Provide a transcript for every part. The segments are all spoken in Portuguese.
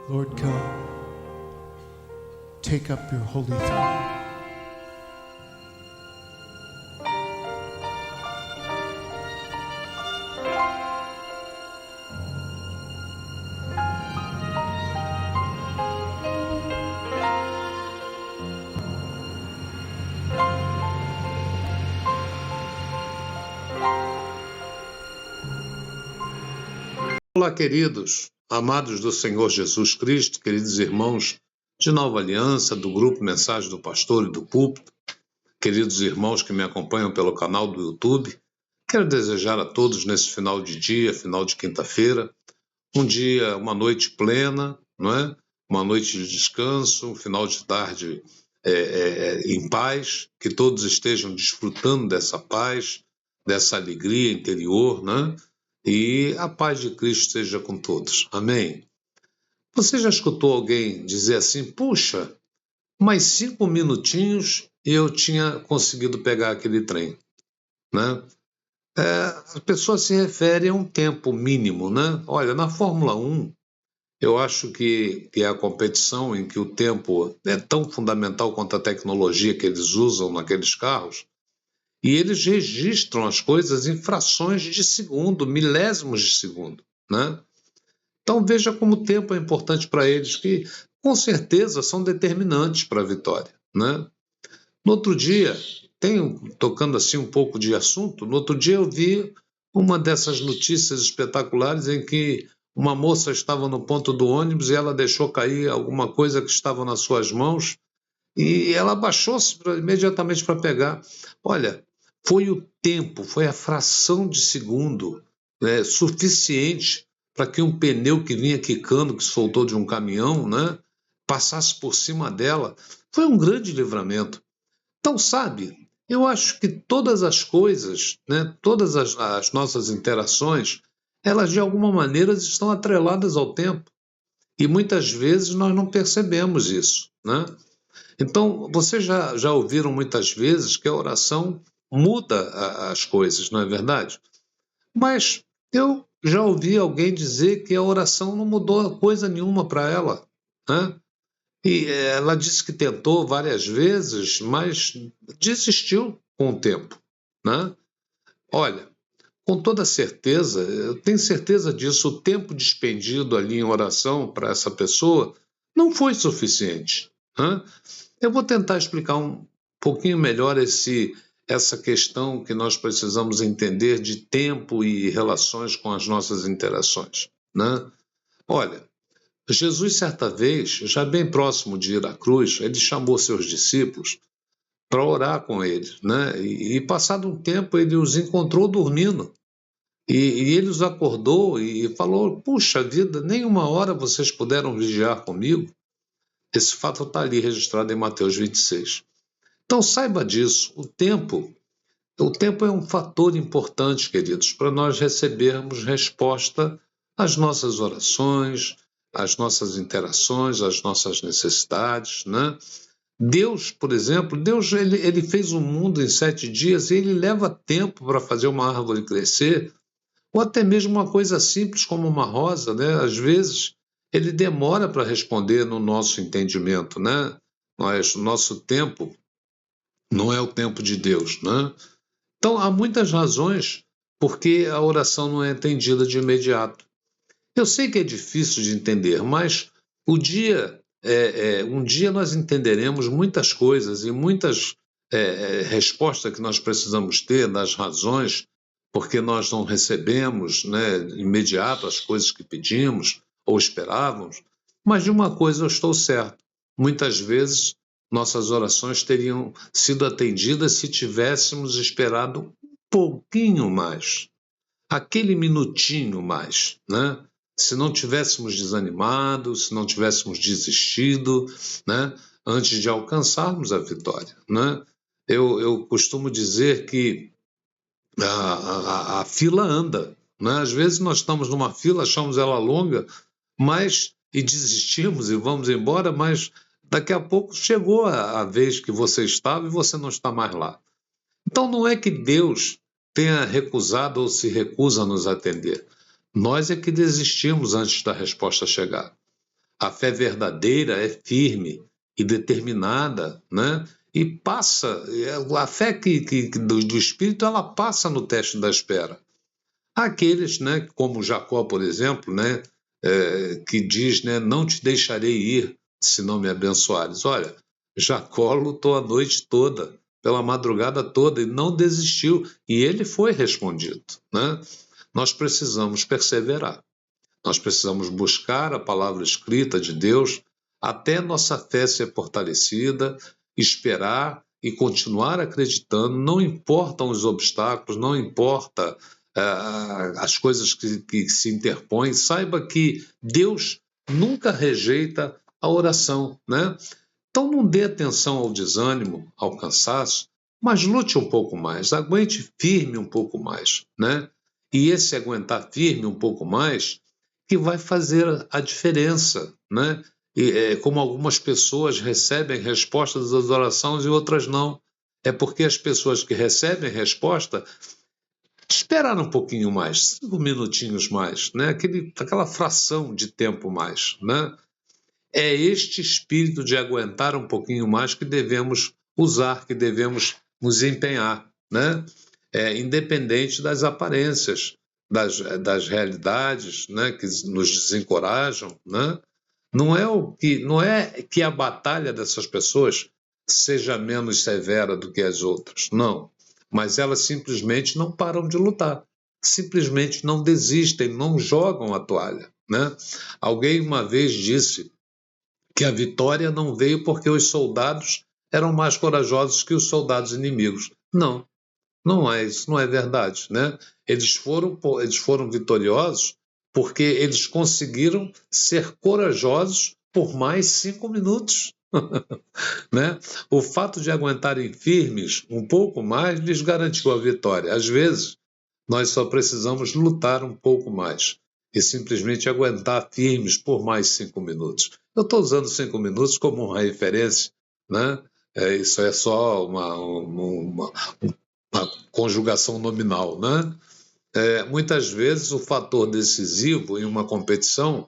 Lord, come, take up your holy throne. Olá, queridos, amados do Senhor Jesus Cristo, queridos irmãos de Nova Aliança, do grupo Mensagem do Pastor e do Púlpito, queridos irmãos que me acompanham pelo canal do YouTube, quero desejar a todos nesse final de dia, final de quinta-feira, um dia, uma noite plena, não é? Uma noite de descanso, um final de tarde em paz, que todos estejam desfrutando dessa paz, dessa alegria interior, né? E a paz de Cristo seja com todos. Amém? Você já escutou alguém dizer assim, puxa, mais 5 minutinhos e eu tinha conseguido pegar aquele trem, né? A pessoa se refere a um tempo mínimo, né? Olha, na Fórmula 1, eu acho que é a competição em que o tempo é tão fundamental quanto a tecnologia que eles usam naqueles carros, e eles registram as coisas em frações de segundo, milésimos de segundo, né? Então veja como o tempo é importante para eles, que com certeza são determinantes para a vitória, né? No outro dia, tocando assim um pouco de assunto, no outro dia eu vi uma dessas notícias espetaculares em que uma moça estava no ponto do ônibus e ela deixou cair alguma coisa que estava nas suas mãos e ela abaixou-se imediatamente para pegar. Olha, foi o tempo, foi a fração de segundo, né, suficiente para que um pneu que vinha quicando, que soltou de um caminhão, né, passasse por cima dela. Foi um grande livramento. Então, sabe, eu acho que todas as coisas, né, todas as nossas interações, elas de alguma maneira estão atreladas ao tempo. E muitas vezes nós não percebemos isso, né? Então, vocês já ouviram muitas vezes que a oração muda as coisas, não é verdade? Mas eu já ouvi alguém dizer que a oração não mudou coisa nenhuma para ela, né? E ela disse que tentou várias vezes, mas desistiu com o tempo, né? Olha, com toda certeza, eu tenho certeza disso, o tempo despendido ali em oração para essa pessoa não foi suficiente, né? Eu vou tentar explicar um pouquinho melhor essa questão que nós precisamos entender de tempo e relações com as nossas interações, né? Olha, Jesus, certa vez, já bem próximo de ir à cruz, ele chamou seus discípulos para orar com ele, né? E passado um tempo, ele os encontrou dormindo. E ele os acordou e falou: puxa vida, nem uma hora vocês puderam vigiar comigo. Esse fato está ali registrado em Mateus 26. Então saiba disso, o tempo é um fator importante, queridos, para nós recebermos resposta às nossas orações, às nossas interações, às nossas necessidades, né? Deus, por exemplo, Deus ele fez o mundo em 7 dias e ele leva tempo para fazer uma árvore crescer, ou até mesmo uma coisa simples como uma rosa, né? Às vezes ele demora para responder no nosso entendimento, né? Mas o nosso tempo não é o tempo de Deus, né? Então, há muitas razões porque a oração não é entendida de imediato. Eu sei que é difícil de entender, mas um dia nós entenderemos muitas coisas e muitas respostas que nós precisamos ter das razões porque nós não recebemos, né, imediato as coisas que pedimos ou esperávamos. Mas de uma coisa eu estou certo: muitas vezes nossas orações teriam sido atendidas se tivéssemos esperado um pouquinho mais, aquele minutinho mais, né? Se não tivéssemos desanimado, se não tivéssemos desistido, né? Antes de alcançarmos a vitória, né? Eu costumo dizer que a fila anda, né? Às vezes nós estamos numa fila, achamos ela longa, e desistimos e vamos embora, mas daqui a pouco chegou a vez que você estava e você não está mais lá. Então não é que Deus tenha recusado ou se recusa a nos atender. Nós é que desistimos antes da resposta chegar. A fé verdadeira é firme e determinada, né? E passa, a fé do Espírito, ela passa no teste da espera. Há aqueles, né, como Jacó, por exemplo, né, que diz, né, não te deixarei ir se não me abençoares. Olha, Jacó lutou a noite toda, pela madrugada toda, e não desistiu, e ele foi respondido, né? Nós precisamos perseverar. Nós precisamos buscar a palavra escrita de Deus até nossa fé ser fortalecida, esperar e continuar acreditando, não importam os obstáculos, não importa as coisas que se interpõem, saiba que Deus nunca rejeita a oração, né? Então não dê atenção ao desânimo, ao cansaço, mas lute um pouco mais, aguente firme um pouco mais, né? E esse aguentar firme um pouco mais que vai fazer a diferença, né? E, como algumas pessoas recebem respostas das orações e outras não. É porque as pessoas que recebem resposta esperaram um pouquinho mais, 5 minutinhos mais, né? Aquela fração de tempo mais, né? É este espírito de aguentar um pouquinho mais que devemos usar, que devemos nos empenhar, né? Independente das aparências, das realidades, né? Que nos desencorajam, né? Não é que a batalha dessas pessoas seja menos severa do que as outras, não. Mas elas simplesmente não param de lutar, simplesmente não desistem, não jogam a toalha, né? Alguém uma vez disse que a vitória não veio porque os soldados eram mais corajosos que os soldados inimigos. Não, não é isso, não é verdade, né? Eles foram vitoriosos porque eles conseguiram ser corajosos por mais 5 minutos, né? O fato de aguentarem firmes um pouco mais lhes garantiu a vitória. Às vezes, nós só precisamos lutar um pouco mais e simplesmente aguentar firmes por mais 5 minutos. Eu estou usando 5 minutos como uma referência, né? Isso é só uma conjugação nominal, né? Muitas vezes o fator decisivo em uma competição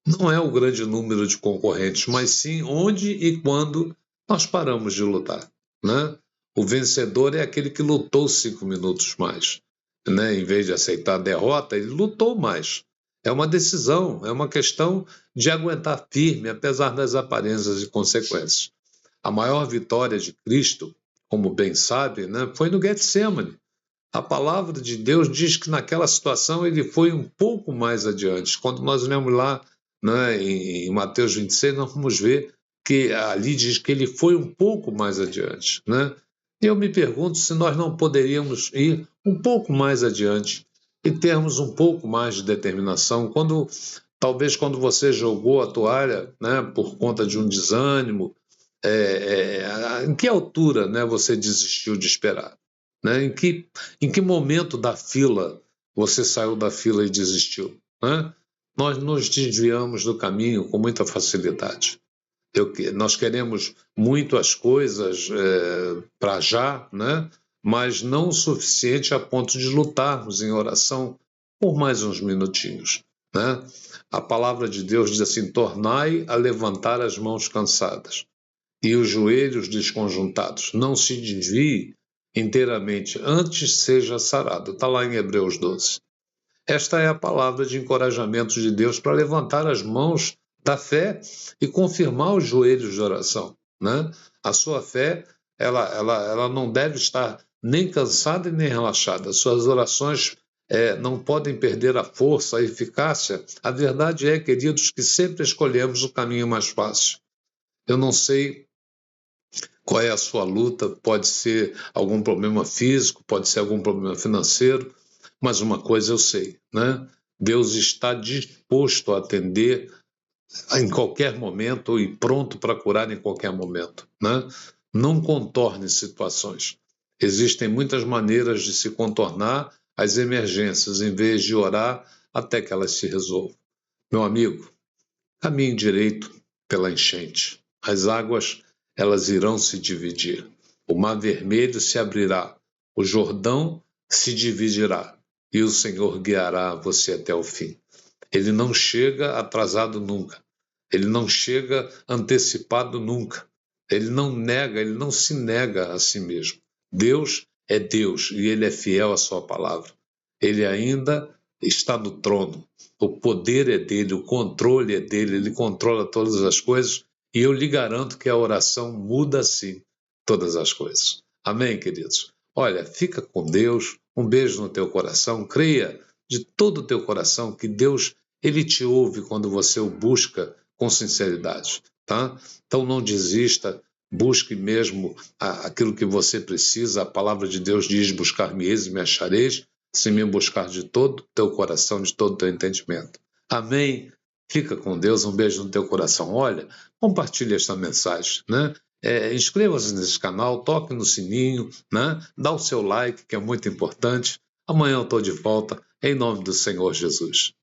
não é o grande número de concorrentes, mas sim onde e quando nós paramos de lutar, né? O vencedor é aquele que lutou 5 minutos mais, né? Em vez de aceitar a derrota, ele lutou mais. É uma decisão, é uma questão de aguentar firme, apesar das aparências e consequências. A maior vitória de Cristo, como bem sabe, né, foi no Getsemane. A palavra de Deus diz que naquela situação ele foi um pouco mais adiante. Quando nós lemos lá, né, em Mateus 26, nós vamos ver que ali diz que ele foi um pouco mais adiante, né? E eu me pergunto se nós não poderíamos ir um pouco mais adiante e termos um pouco mais de determinação. Talvez quando você jogou a toalha, né, por conta de um desânimo, em que altura, né, você desistiu de esperar? Né? Em que momento da fila você saiu da fila e desistiu? Né? Nós nos desviamos do caminho com muita facilidade. Nós queremos muito as coisas para já, né? Mas não o suficiente a ponto de lutarmos em oração por mais uns minutinhos. Né? A palavra de Deus diz assim: tornai a levantar as mãos cansadas e os joelhos desconjuntados. Não se desvie inteiramente, antes seja sarado. Está lá em Hebreus 12. Esta é a palavra de encorajamento de Deus para levantar as mãos da fé e confirmar os joelhos de oração, né? A sua fé, ela não deve estar nem cansada e nem relaxada. Suas orações não podem perder a força, a eficácia. A verdade é, queridos, que sempre escolhemos o caminho mais fácil. Eu não sei qual é a sua luta, pode ser algum problema físico, pode ser algum problema financeiro, mas uma coisa eu sei, né? Deus está disposto a atender em qualquer momento e pronto para curar em qualquer momento, né? Não contorne situações. Existem muitas maneiras de se contornar as emergências, em vez de orar até que elas se resolvam. Meu amigo, caminhe direito pela enchente. As águas, elas irão se dividir. O mar vermelho se abrirá, o Jordão se dividirá e o Senhor guiará você até o fim. Ele não chega atrasado nunca. Ele não chega antecipado nunca. Ele não se nega a si mesmo. Deus é Deus e ele é fiel à sua palavra. Ele ainda está no trono. O poder é dele, o controle é dele, ele controla todas as coisas e eu lhe garanto que a oração muda sim todas as coisas. Amém, queridos? Olha, fica com Deus, um beijo no teu coração, creia de todo o teu coração que Deus, ele te ouve quando você o busca com sinceridade, tá? Então não desista, busque mesmo aquilo que você precisa. A palavra de Deus diz: buscar-me-eis e me achareis, se me buscar de todo o teu coração, de todo o teu entendimento. Amém? Fica com Deus, um beijo no teu coração. Olha, compartilhe esta mensagem, né? Inscreva-se nesse canal, toque no sininho, né? Dá o seu like, que é muito importante. Amanhã eu estou de volta, em nome do Senhor Jesus.